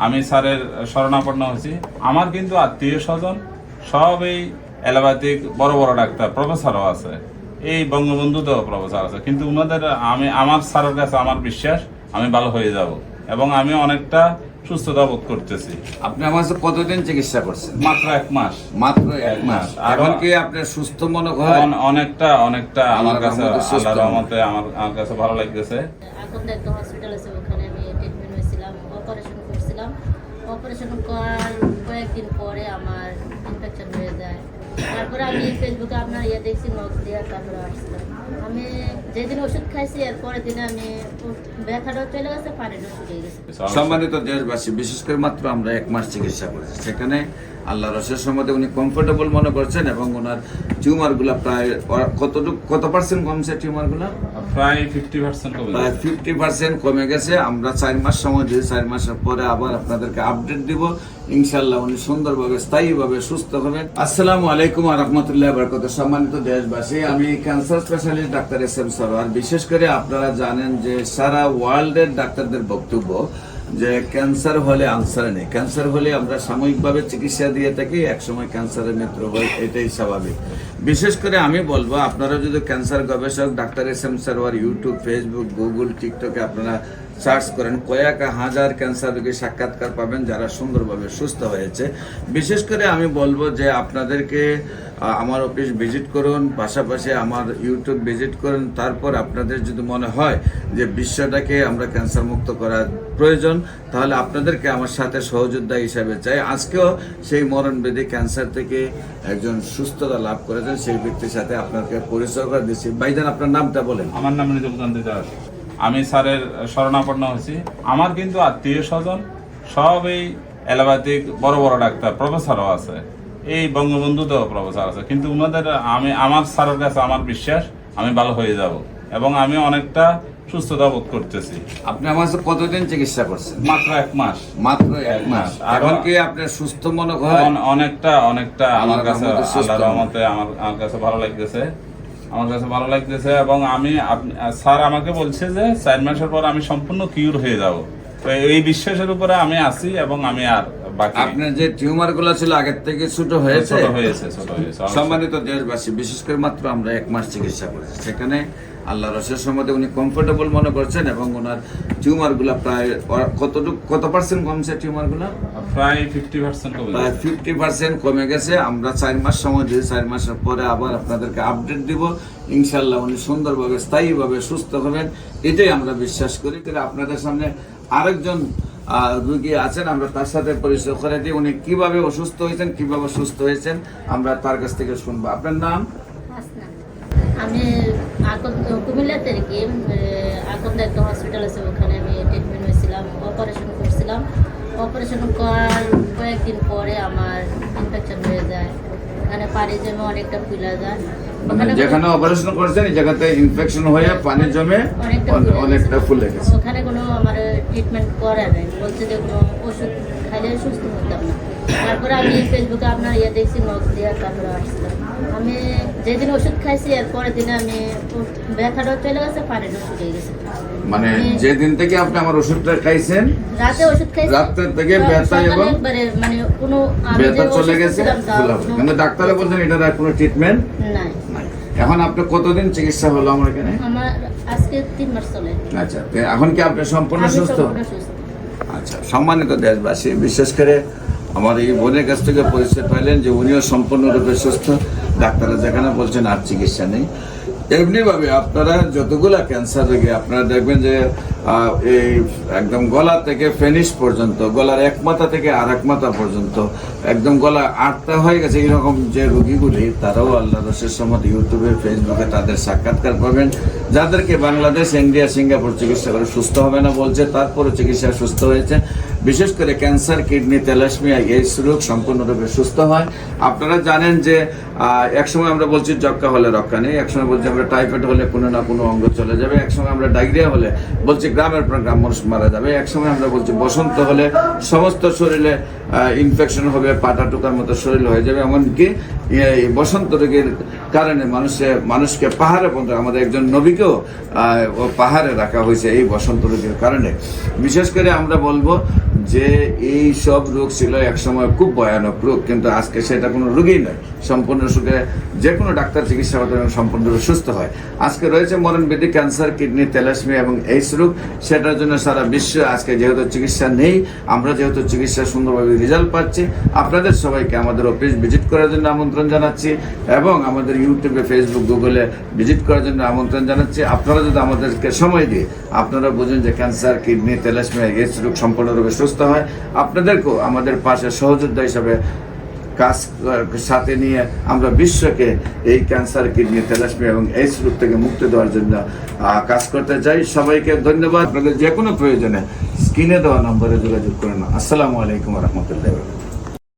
আমি স্যারের শরণাপন্ন হয়েছি। আমার কিন্তু আত্মীয় স্বজন সব এই অ্যালোপ্যাথিক বড় বড় ডাক্তার, প্রফেসরও আছে, এই বঙ্গবন্ধুতেও প্রফেসর আছে, কিন্তু ওনাদের আমার স্যারের কাছে আমার বিশ্বাস আমি ভালো হয়ে যাব এবং আমি অনেকটা সুস্থতা বোধ করতেছি। আপনি আমার কাছে কতদিন চিকিৎসা করছেন? মাত্র 1 মাস। মাত্র 1 মাস। এখন কি আপনি সুস্থ মনে করেন? অনেকটা আমার কাছে আল্লাহর রহমতে আমার কাছে ভালো লাগতেছে। এখন একটা হসপিটাল আছে, ওখানে আমি ট্রিটমেন্ট হয়েছিলাম, অপারেশন করছিলাম। অপারেশন করার কয়েকদিন পরে আমার ইনফেকশন হয়ে যায়। তারপরে আমি ফেসবুকে আপনার দেখছি, নখ দিয়ে তারপরে আসছিলাম। আমি যেদিন ওষুধ খাইছি এর পরের দিনে আমি ব্যথাটা চলে গেছে, পানিটা শুকিয়ে গেছে। সম্মানিত দেশবাসী, বিশেষ করে মাত্র আমরা 1 মাস চিকিৎসা করেছি, সেখানে আল্লাহ রসের সম্বন্ধে উনি কমফোর্টেবল মনে করছেন এবং ওনার টিউমারগুলো প্রায় কত পার্সেন্ট কমছে? টিউমারগুলো প্রায় 50% কমে প্রায় গেছে। 50% কমে গেছে। আমরা 4 মাস সময় দিই, 4 মাসের পরে আবার আপনাদেরকে আপডেট দিব। ইনশাআল্লাহ উনি সুন্দরভাবে স্থায়ীভাবে সুস্থ হবেন। আসসালামু আলাইকুম ওয়া রাহমাতুল্লাহি ওয়া বারাকাতুহু। সম্মানিত দেশবাসী, আমি cancer specialist doctor SM. Sarwar. বিশেষ করে আপনারা জানেন যে সারা ওয়ার্ল্ডের ডাক্তারদের বক্তব্য যে ক্যান্সার হলে আনসার নেই, ক্যান্সার হলে আমরা সাময়িকভাবে চিকিৎসা দিয়ে থাকি, একসময় ক্যান্সারের মৃত্যু হয়, এটাই স্বাভাবিক। বিশেষ করে আমি বলবো, আপনারা যদি ক্যান্সার গবেষক doctor SM. Sarwar YouTube, Facebook, Google, টিকটকে আপনারা সার্চ করেন, কয়েক হাজার ক্যান্সার রোগীর সাক্ষাৎকার পাবেন যারা সুন্দরভাবে সুস্থ হয়েছে। বিশেষ করে আমি বলবো যে আপনাদেরকে আমার অফিস ভিজিট করুন, পাশাপাশি আমার ইউটিউব ভিজিট করুন। তারপর আপনাদের যদি মনে হয় যে বিশ্বটাকে আমরা ক্যান্সার মুক্ত করার প্রয়োজন, তাহলে আপনাদেরকে আমার সাথে সহযোদ্ধা হিসাবে চাই। আজকেও সেই মরণবেদী ক্যান্সার থেকে একজন সুস্থতা লাভ করেছেন, সেই ব্যক্তির সাথে আপনাকে পরিচয় করে দিচ্ছি। ভাইজান, আপনার নামটা বলেন। আমার নাম রিজওয়ান দাস। আমি স্যারের শরণাপন্ন হয়েছি। আমার কিন্তু আত্মীয় স্বজন সব এই অ্যালোপ্যাথিক বড় বড় ডাক্তার, প্রফেসরও আছে, এই বঙ্গবন্ধুতেও প্রফেসর আছে, কিন্তু ওনাদের আমার স্যারের কাছে আমার বিশ্বাস আমি ভালো হয়ে যাব এবং আমি অনেকটা সুস্থতা বোধ করতেছি। আপনি আমার কাছে কতদিন চিকিৎসা করছেন? মাত্র 1 মাস। মাত্র 1 মাস। এখন কি আপনি সুস্থ মনে করেন? অনেকটা আমার কাছে আল্লাহর রহমতে আমার কাছে ভালো লাগতেছে, এবং আমি স্যার আমাকে বলছে যে 4 মাসের পর আমি সম্পূর্ণ কিউর হয়ে যাব। তো এই বিশ্বাসের উপরে আমি আছি এবং আমি আর বাকি। আপনার যে টিউমার গুলো ছিল আগের থেকে ছোট হয়েছে? ছোট হয়েছে। সম্মানিত দেশবাসী, বিশেষ করে মাত্র আমরা 1 মাস চিকিৎসা করেছি, সেখানে আল্লাহ রসের সম্বন্ধে উনি কমফোর্টেবল মনে করছেন এবং ওনার টিউমার গুলা প্রায় কত পার্সেন্ট কমছে? টিউমার গুলা প্রায় 50% কমে প্রায় গেছে। 50% কমে গেছে। আমরা 4 মাস সময় দিই, 4 মাসের পরে আবার আপনাদেরকে আপডেট দিব। ইনশাআল্লাহ উনি সুন্দরভাবে স্থায়ীভাবে সুস্থ হবেন, এটাই আমরা বিশ্বাস করি। আপনাদের সামনে আরেকজন রোগী আছেন, আমরা তার সাথে পরিচয় করে দিই। উনি কিভাবে অসুস্থ হয়েছেন, কিভাবে সুস্থ হয়েছেন, আমরা তার কাছ থেকে শুনবো। আপনার নাম? আমি কুমিল্লাতে কি আকন্দ একটা হসপিটাল আছে, ওখানে আমি ট্রিটমেন্ট হয়েছিলাম, অপারেশন করছিলাম। অপারেশন করার কয়েকদিন পরে আমার ইনফেকশন হয়ে যায়, ওখানে পানি জমে অনেকটা ফুলে যায়। যেখানে অপারেশন করেছেন এই জায়গাতে ইনফেকশন হয়ে পানি জমে অনেকটা ফুলে গেছে। ওখানে কোনো আমার ট্রিটমেন্ট করে নাই, বলছে যে কোনো ওষুধ খাইলে সুস্থ হতাম না। তারপরে আমি ফেসবুকে আপনার দেখছি, নখ দিয়ে তারপরে আসছিলাম। আমি যেদিন ওষুধ খাইছি এর পরের দিনে আমি ব্যথাটা চলে গেছে, পানিটা শুকিয়ে গেছে। মানে যেদিন থেকে আপনি আমার ওষুধটা খাইছেন, রাতে ওষুধ খাইছি, রাত থেকে ব্যথা এবং মানে কোনো ব্যথা চলে গেছে, কিন্তু ডাক্তারে বলছেন এটার আর কোনো ট্রিটমেন্ট নাই। এখন আপনি কতদিন চিকিৎসা হলো আমার এখানে? আমার আজকে 3 মাস চলে। আচ্ছা, এখন কি আপনি সম্পূর্ণ আমি সুস্থ? সম্পূর্ণ সুস্থ। আচ্ছা, সম্মানিত দেশবাসী, বিশেষ করে আমার এই বোনের কাছ থেকে পরিচয় পাইলেন যে উনিও সম্পূর্ণরূপে সুস্থ। ডাক্তাররা যেখানে বলছেন আর চিকিৎসা নেই। এমনিভাবে আপনারা যতগুলা ক্যান্সার রোগী আপনারা দেখবেন যে এই একদম গলা থেকে ফেনিশ পর্যন্ত, গলার এক মাথা থেকে আর এক মাথা পর্যন্ত একদম গলা আটটা হয়ে গেছে, এইরকম যে রোগীগুলি তারাও আল্লাহ রসের সম্বন্ধে ইউটিউবে, ফেসবুকে তাদের সাক্ষাৎকার পাবেন। যাদেরকে বাংলাদেশ, ইন্ডিয়া, সিঙ্গাপুর চিকিৎসা করে সুস্থ হবে না বলছে, তারপরে চিকিৎসা সুস্থ হয়েছে। বিশেষ করে ক্যান্সার, কিডনি, থ্যালাসেমিয়া, এইডস রোগ সম্পূর্ণরূপে সুস্থ হয়। আপনারা জানেন যে একসময় আমরা বলছি যক্কা হলে রক্ষা নেই, একসময় বলছি আমরা টাইফয়েড হলে কোনো না কোনো অঙ্গ চলে যাবে, একসময় আমরা ডায়রিয়া হলে বলছি গ্রামের পর গ্রাম মানুষ মারা যাবে, একসময় আমরা বলছি বসন্ত হলে সমস্ত শরীরে ইনফেকশন হবে, পাটা টুকার মতো শরীর হয়ে যাবে। এমনকি এই বসন্ত রোগের কারণে মানুষকে পাহাড়ে পর্যন্ত, আমাদের একজন নবীকেও পাহাড়ে রাখা হয়েছে এই বসন্ত রোগের কারণে। বিশেষ করে আমরা বলবো যে এই সব রোগ ছিল একসময় খুব ভয়ানক রোগ, কিন্তু আজকে সেটা কোনো রোগই নয়, সম্পূর্ণ সুখে যে কোনো ডাক্তার চিকিৎসা করতে এবং সম্পূর্ণরূপে সুস্থ হয়। আজকে রয়েছে মরণব্যাধি, ক্যান্সার, কিডনি, থ্যালাসেমিয়া এবং এইডস রোগ। সেটার জন্য সারা বিশ্বে আজকে যেহেতু চিকিৎসা নেই, আমরা যেহেতু চিকিৎসা সুন্দরভাবে রেজাল্ট পাচ্ছি, আপনাদের সবাইকে আমাদের অফিস ভিজিট করার জন্য আমন্ত্রণ জানাচ্ছি এবং আমাদের ইউটিউবে, ফেসবুক, গুগলে ভিজিট করার জন্য আমন্ত্রণ জানাচ্ছি। আপনারা যদি আমাদেরকে সময় দিয়ে আপনারা বুঝেন যে ক্যান্সার, কিডনি, থ্যালাসেমিয়া, এইডস রোগ সম্পূর্ণরূপে সুস্থ হয়, আপনাদেরকেও আমাদের পাশে সহযোদ্ধা হিসাবে কাজ সাথে নিয়ে আমরা বিশ্বকে এই ক্যান্সার, কিডনি, থ্যালাসেমিয়া এবং এইডস রোগ থেকে মুক্তি দেওয়ার জন্য কাজ করতে চাই। সবাইকে ধন্যবাদ। আপনাদের যে কোনো প্রয়োজনে স্ক্রিনে দেওয়া নম্বরে যোগাযোগ করেন। আসসালামু আলাইকুম রহমতুল্লাহ।